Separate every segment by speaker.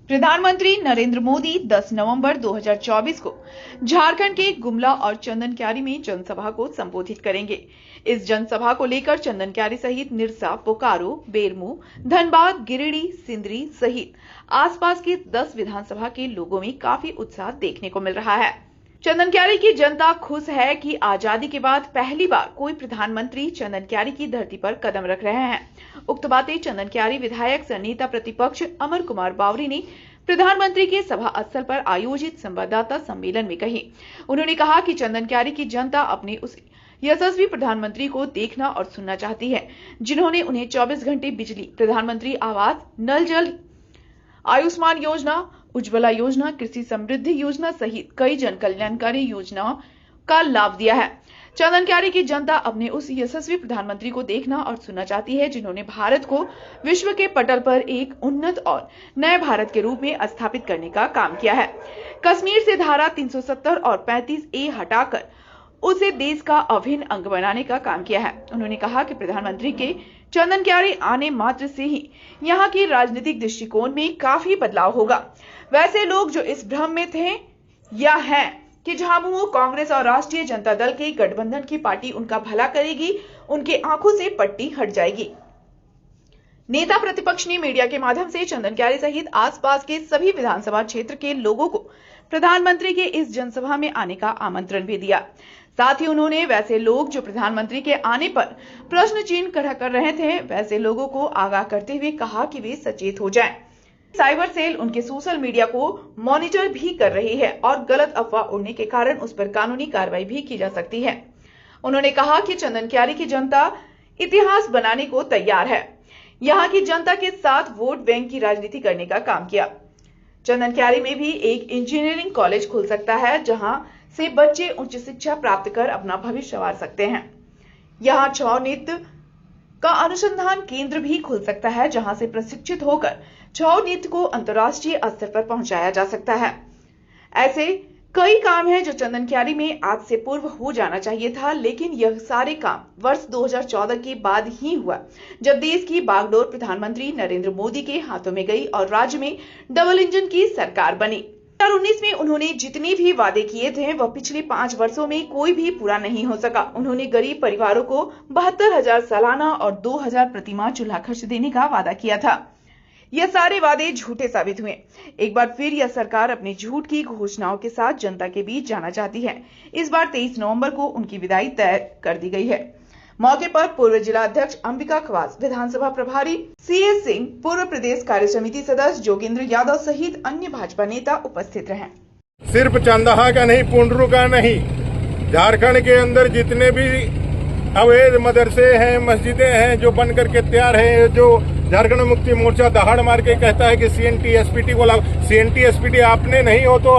Speaker 1: प्रधानमंत्री नरेंद्र मोदी 10 नवंबर 2024 को झारखंड के गुमला और चंदनक्यारी में जनसभा को संबोधित करेंगे। इस जनसभा को लेकर चंदनक्यारी सहित निरसा, बोकारो, बेरमो, धनबाद, गिरिडीह, सिंदरी सहित आसपास के 10 विधानसभा के लोगों में काफी उत्साह देखने को मिल रहा है। चंदनक्यारी की जनता खुश है कि आजादी के बाद पहली बार कोई प्रधानमंत्री चंदनक्यारी की धरती पर कदम रख रहे हैं। उक्त बातें चंदनक्यारी विधायक सह नेता प्रतिपक्ष अमर कुमार बावरी ने प्रधानमंत्री के सभा स्थल पर आयोजित संवाददाता सम्मेलन में कही। उन्होंने कहा कि चंदनक्यारी की जनता अपने उस यशस्वी प्रधानमंत्री को देखना और सुनना चाहती है, जिन्होंने उन्हें 24 घंटे बिजली, प्रधानमंत्री आवास, नल जल, आयुष्मान योजना, उज्ज्वला योजना, कृषि समृद्धि योजना सहित कई जन कल्याणकारी योजनाओं का लाभ दिया है। चंदनक्यारी की जनता अपने उस यशस्वी प्रधानमंत्री को देखना और सुनना चाहती है, जिन्होंने भारत को विश्व के पटल पर एक उन्नत और नए भारत के रूप में स्थापित करने का काम किया है। कश्मीर से धारा 370 और 35A हटाकर उसे देश का अभिन्न अंग बनाने का काम किया है। उन्होंने कहा कि प्रधानमंत्री के चंदनक्यारी आने मात्र से ही यहाँ की राजनीतिक दृष्टिकोण में काफी बदलाव होगा। वैसे लोग जो इस भ्रम में थे या हैं कि झामुमो, कांग्रेस और राष्ट्रीय जनता दल के गठबंधन की पार्टी उनका भला करेगी, उनके आंखों से पट्टी हट जाएगी। नेता प्रतिपक्ष ने मीडिया के माध्यम से चंदनक्यारी सहित आसपास के सभी विधानसभा क्षेत्र के लोगों को प्रधानमंत्री के इस जनसभा में आने का आमंत्रण भी दिया। साथ ही उन्होंने वैसे लोग जो प्रधानमंत्री के आने पर प्रश्न चिन्ह खड़ा कर रहे थे, वैसे लोगों को आगाह करते हुए कहा कि वे सचेत हो जाएं। साइबर सेल उनके सोशल मीडिया को मॉनिटर भी कर रही है और गलत अफवाह उड़ने के कारण उस पर कानूनी कार्रवाई भी की जा सकती है। उन्होंने कहा कि चंदनक्यारी की जनता इतिहास बनाने को तैयार है। यहाँ की जनता के साथ वोट बैंक की राजनीति करने का काम किया। चंदनक्यारी में भी एक इंजीनियरिंग कॉलेज खुल सकता है, जहां से बच्चे उच्च शिक्षा प्राप्त कर अपना भविष्य संवार सकते हैं। यहाँ छौ नृत्य का अनुसंधान केंद्र भी खुल सकता है, जहां से प्रशिक्षित होकर छौ नृत्य को अंतर्राष्ट्रीय स्तर पर पहुंचाया जा सकता है। ऐसे कई काम हैं जो चंदनक्यारी में आज से पूर्व हो जाना चाहिए था, लेकिन यह सारे काम वर्ष 2014 के बाद ही हुआ, जब देश की बागडोर प्रधानमंत्री नरेंद्र मोदी के हाथों में गई और राज्य में डबल इंजन की सरकार बनी। 2019 में उन्होंने जितने भी वादे किए थे वह पिछले 5 वर्षों में कोई भी पूरा नहीं हो सका। उन्होंने गरीब परिवारों को 72,000 सालाना और 2,000 प्रतिमाह चूल्हा खर्च देने का वादा किया था। यह सारे वादे झूठे साबित हुए। एक बार फिर यह सरकार अपनी झूठ की घोषणाओं के साथ जनता के बीच जाना चाहती है। इस बार 23 नवंबर को उनकी विदाई तय कर दी गई है। मौके पर पूर्व जिला अध्यक्ष अंबिका खवास, विधानसभा प्रभारी CS सिंह, पूर्व प्रदेश कार्य समिति सदस्य जोगेंद्र यादव सहित अन्य भाजपा नेता उपस्थित रहे।
Speaker 2: सिर्फ चंदहा का नहीं, पुंडरू का नहीं, झारखंड के अंदर जितने भी अवैध मदरसे हैं, मस्जिदें हैं जो बन करके तैयार है, जो झारखंड मुक्ति मोर्चा दहाड़ मार के कहता है कि CNT SPT को लागू, CNT SPT आपने नहीं हो तो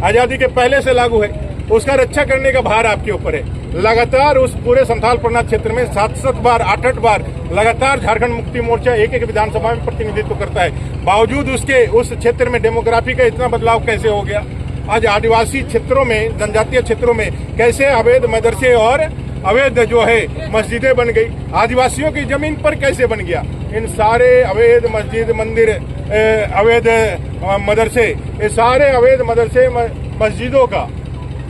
Speaker 2: आजादी के पहले से लागू है, उसका रक्षा करने का भार आपके ऊपर है। लगातार उस पूरे संथाल प्रनाथ क्षेत्र में 7-7 बार 8-8 बार लगातार झारखंड मुक्ति मोर्चा एक विधानसभा में प्रतिनिधित्व करता है। बावजूद उसके उस क्षेत्र में डेमोग्राफी का इतना बदलाव कैसे हो गया? आज आदिवासी क्षेत्रों में, जनजातीय क्षेत्रों में कैसे अवैध मदरसे और अवैध जो है मस्जिदें बन गई? आदिवासियों की जमीन पर कैसे बन गया? इन सारे अवैध मस्जिद, मंदिर, अवैध मदरसे, ये सारे अवैध मदरसे मस्जिदों का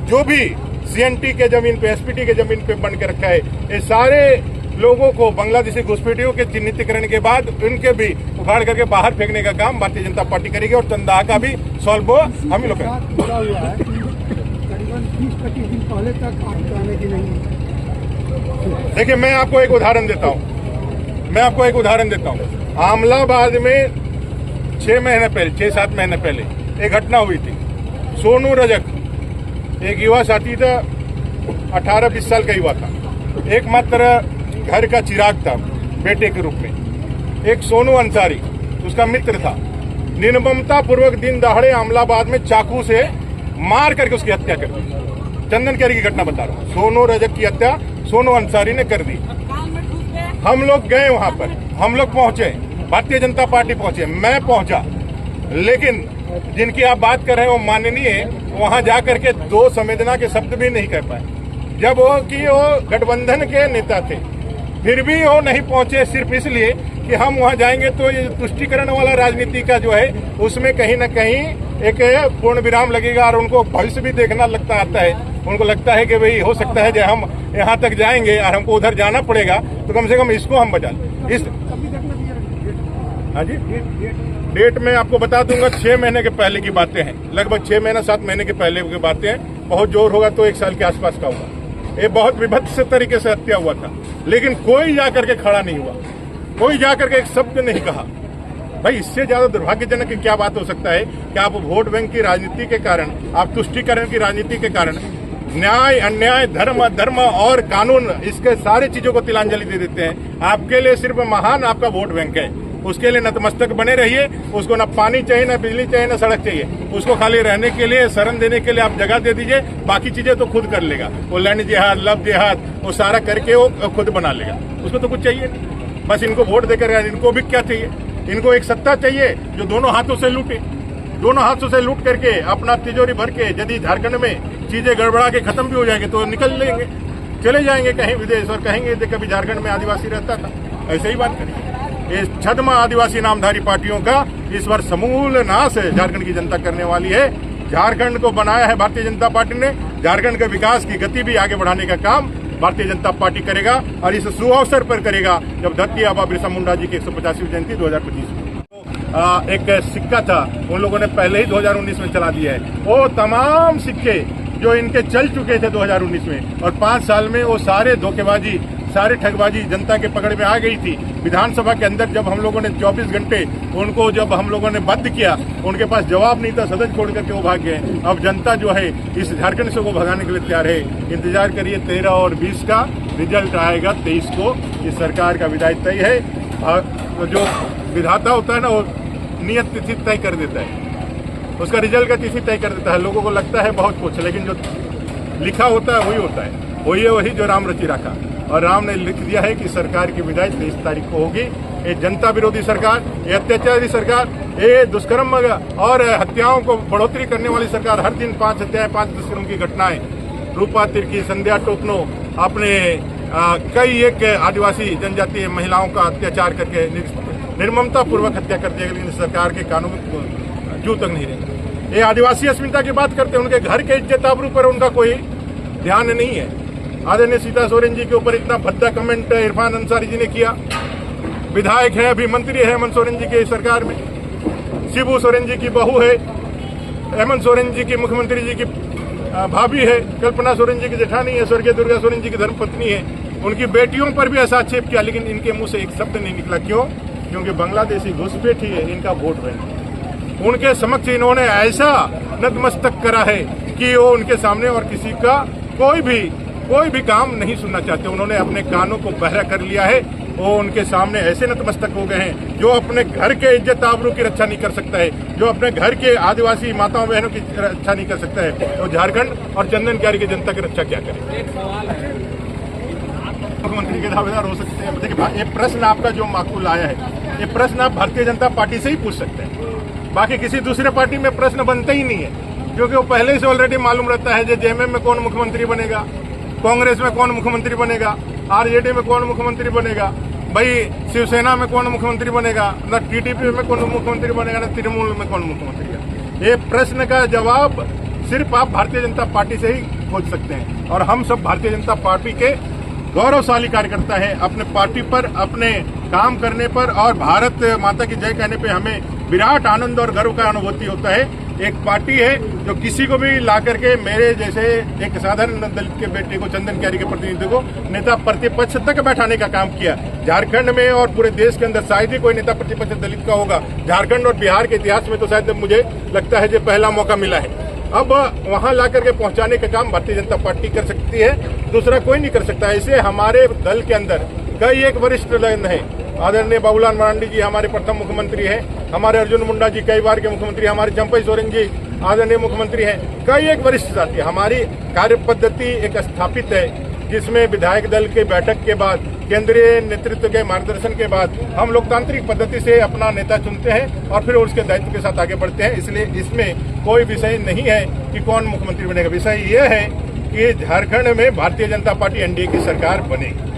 Speaker 2: जो भी CNT के जमीन पे, SPT के जमीन पे बन के रखा है, ये सारे लोगों को बांग्लादेशी घुसपैठियों के चिन्हितीकरण के बाद उनके भी उखाड़ करके बाहर फेंकने का काम भारतीय जनता पार्टी करेगी और चंदहा का भी सॉल्व हम ही लोग देखिए, मैं आपको एक उदाहरण देता हूँ। आमलाबाद में 6-7 महीने पहले एक घटना हुई थी। सोनू रजक एक युवा साथी था, 18-20 साल का युवा था, एकमात्र घर का चिराग था बेटे के रूप में। एक सोनू अंसारी उसका मित्र था, निर्ममता पूर्वक दिन दहाड़े आमलाबाद में चाकू से मार करके उसकी हत्या कर दी। चंदनक्यारी की घटना बता रहा हूँ। सोनू रजक की हत्या सोनू अंसारी ने कर दी। हम लोग गए वहां पर, हम लोग पहुंचे, भारतीय जनता पार्टी पहुंचे, मैं पहुंचा, लेकिन जिनकी आप बात कर रहे हैं वो माननीय वहां जाकर के 2 संवेदना के शब्द भी नहीं कह पाए, जब वो गठबंधन के नेता थे। फिर भी वो नहीं पहुंचे सिर्फ इसलिए कि हम वहां जाएंगे तो ये तुष्टिकरण वाला राजनीति का जो है उसमें कहीं ना कहीं एक पूर्ण विराम लगेगा और उनको भविष्य भी देखना लगता आता है। उनको लगता है कि भाई हो सकता है जब हम यहाँ तक जाएंगे और हमको उधर जाना पड़ेगा तो कम से कम इसको हम बचा लें। इस हाँ जी, डेट में आपको बता दूंगा, 6 महीने के पहले की बातें हैं, लगभग 6 महीना 7 महीने के पहले की बातें हैं। बहुत जोर होगा तो 1 साल के आसपास का होगा। ये बहुत विभत्स तरीके से हत्या हुआ था, लेकिन कोई जाकर के खड़ा नहीं हुआ, कोई जाकर के एक शब्द नहीं कहा। भाई इससे ज्यादा दुर्भाग्यजनक क्या बात हो सकता है कि आप वोट बैंक की राजनीति के कारण, आप तुष्टिकरण की राजनीति के कारण न्याय, अन्याय, धर्म, अधर्म और कानून, इसके सारे चीजों को तिलांजलि दे देते हैं। आपके लिए सिर्फ महान आपका वोट बैंक है, उसके लिए नतमस्तक बने रहिए। उसको ना पानी चाहिए, ना बिजली चाहिए, ना सड़क चाहिए, उसको खाली रहने के लिए, शरण देने के लिए आप जगह दे दीजिए। बाकी चीजें तो खुद कर लेगा, वो लैंड जिहाद, लव जिहाद, वो सारा करके वो खुद बना लेगा। उसको तो कुछ चाहिए नहीं, बस इनको वोट देकर इनको भी क्या चाहिए, इनको एक सत्ता चाहिए जो दोनों हाथों से लूटे, दोनों हाथों से लूट करके अपना तिजोरी भर के, यदि झारखंड में चीजें गड़बड़ा के खत्म भी हो जाएंगे तो निकल लेंगे, चले जाएंगे कहीं विदेश और कहेंगे कभी झारखंड में आदिवासी रहता था। ऐसे ही बात करेंगे। ये छद्म आदिवासी नामधारी पार्टियों का इस बार समूल नाश झारखंड की जनता करने वाली है। झारखंड को बनाया है भारतीय जनता पार्टी ने, झारखंड के विकास की गति भी आगे बढ़ाने का काम भारतीय जनता पार्टी करेगा और इस सुअवसर पर करेगा जब धरती आबा बिरसा मुंडा जी की 150वीं जयंती 2025 में। एक सिक्का था उन लोगों ने पहले ही 2019 में चला दिया है। वो तमाम सिक्के जो इनके चल चुके थे 2019 में, और 5 साल में वो सारे धोखेबाजी, सारे ठगबाजी जनता के पकड़ में आ गई थी। विधानसभा के अंदर जब हम लोगों ने 24 घंटे उनको जब हम लोगों ने बंद किया, उनके पास जवाब नहीं था, सदन छोड़ करके वो भाग गए। अब जनता जो है इस झारखंड से वो भगाने के लिए तैयार है। इंतजार करिए, 13 और 20 का रिजल्ट आएगा। 23 को इस सरकार का विदाई तय है। और जो विधाता होता है ना, वो नियत तिथि तय कर देता है, उसका रिजल्ट का तिथि तय कर देता है। लोगों को लगता है बहुत कुछ, लेकिन जो लिखा होता है वही होता है। वही जो राम रचि रखा, और राम ने लिख दिया है कि सरकार की विदाई 23 तारीख को होगी। ये जनता विरोधी सरकार, ये अत्याचारी सरकार, ये दुष्कर्म और हत्याओं को बढ़ोतरी करने वाली सरकार, हर दिन 5 हत्याएं, 5 दुष्कर्म की घटनाएं, रूपा तिर्की, संध्या टोकनो, अपने कई एक आदिवासी जनजातीय महिलाओं का अत्याचार करके निर्ममता पूर्वक हत्या कर दिया, लेकिन सरकार के कानून जू तक नहीं रहे। ये आदिवासी अस्मिता की बात करते हैं, उनके घर के इज्जत आबरू पर उनका कोई ध्यान नहीं है। आदरणीय सीता सोरेन जी के ऊपर इतना भद्दा कमेंट इरफान अंसारी जी ने किया। विधायक है, अभी मंत्री है हेमंत सोरेन जी की सरकार में, शिबू सोरेन जी की बहू है, हेमंत सोरेन जी की मुख्यमंत्री जी की भाभी है, कल्पना सोरेन जी की जेठानी है, स्वर्गीय दुर्गा सोरेन जी की धर्मपत्नी है। उनकी बेटियों पर भी ऐसा आक्षेप किया, लेकिन इनके मुंह से एक शब्द नहीं निकला। क्यों? क्योंकि बांग्लादेशी घुसपैठ ही है इनका वोट बैंक। उनके समक्ष इन्होंने ऐसा नतमस्तक करा है कि वो उनके सामने और किसी का कोई भी काम नहीं सुनना चाहते। उन्होंने अपने कानों को बहरा कर लिया है। वो उनके सामने ऐसे नतमस्तक हो गए हैं, जो अपने घर के इज्जत आबरू की रक्षा नहीं कर सकता है, जो अपने घर के आदिवासी माताओं बहनों की रक्षा नहीं कर सकता है, तो झारखंड और चंदन क्यारी की जनता की रक्षा क्या करे? मुख्यमंत्री के दावेदार हो सकते हैं। देखिए, ये प्रश्न आपका जो माकूल आया है, ये प्रश्न आप भारतीय जनता पार्टी से ही पूछ सकते हैं। बाकी किसी दूसरे पार्टी में प्रश्न बनता ही नहीं है, क्योंकि वो पहले से ऑलरेडी मालूम रहता है। जेएमएम में कौन मुख्यमंत्री बनेगा, कांग्रेस में कौन मुख्यमंत्री बनेगा, आरजेडी में कौन मुख्यमंत्री बनेगा, भाई शिवसेना में कौन मुख्यमंत्री बनेगा, न टीडीपी में कौन मुख्यमंत्री बनेगा, न तृणमूल में कौन मुख्यमंत्री है। ये प्रश्न का जवाब सिर्फ आप भारतीय जनता पार्टी से ही खोज सकते हैं। और हम सब भारतीय जनता पार्टी के गौरवशाली कार्यकर्ता है। अपने पार्टी पर, अपने काम करने पर और भारत माता की जय कहने पे हमें विराट आनंद और गर्व का अनुभूति होता है। एक पार्टी है जो किसी को भी ला करके, मेरे जैसे एक साधारण दलित के बेटे को, चंदन क्यारी के प्रतिनिधि को नेता प्रतिपक्ष तक बैठाने का काम किया। झारखंड में और पूरे देश के अंदर शायद ही कोई नेता प्रतिपक्ष दलित का होगा। झारखंड और बिहार के इतिहास में तो शायद मुझे लगता है जो पहला मौका मिला है। अब वहां ला करके पहुंचाने का काम भारतीय जनता पार्टी कर सकती है, दूसरा कोई नहीं कर सकता। ऐसे हमारे दल के अंदर कई एक वरिष्ठ है। आदरणीय बाबूलाल मरांडी जी हमारे प्रथम मुख्यमंत्री हैं, हमारे अर्जुन मुंडा जी कई बार के मुख्यमंत्री, हमारे चंपई सोरेन जी आदरणीय मुख्यमंत्री हैं। कई एक वरिष्ठ साथी। हमारी कार्य पद्धति एक स्थापित है, जिसमें विधायक दल के बैठक के बाद, केंद्रीय नेतृत्व के मार्गदर्शन के बाद हम लोकतांत्रिक पद्धति से अपना नेता चुनते हैं और फिर उसके दायित्व के साथ आगे बढ़ते हैं। इसलिए इसमें कोई विषय नहीं है कि कौन मुख्यमंत्री बनेगा। विषय ये है कि झारखंड में भारतीय जनता पार्टी एनडीए की सरकार बनेगी।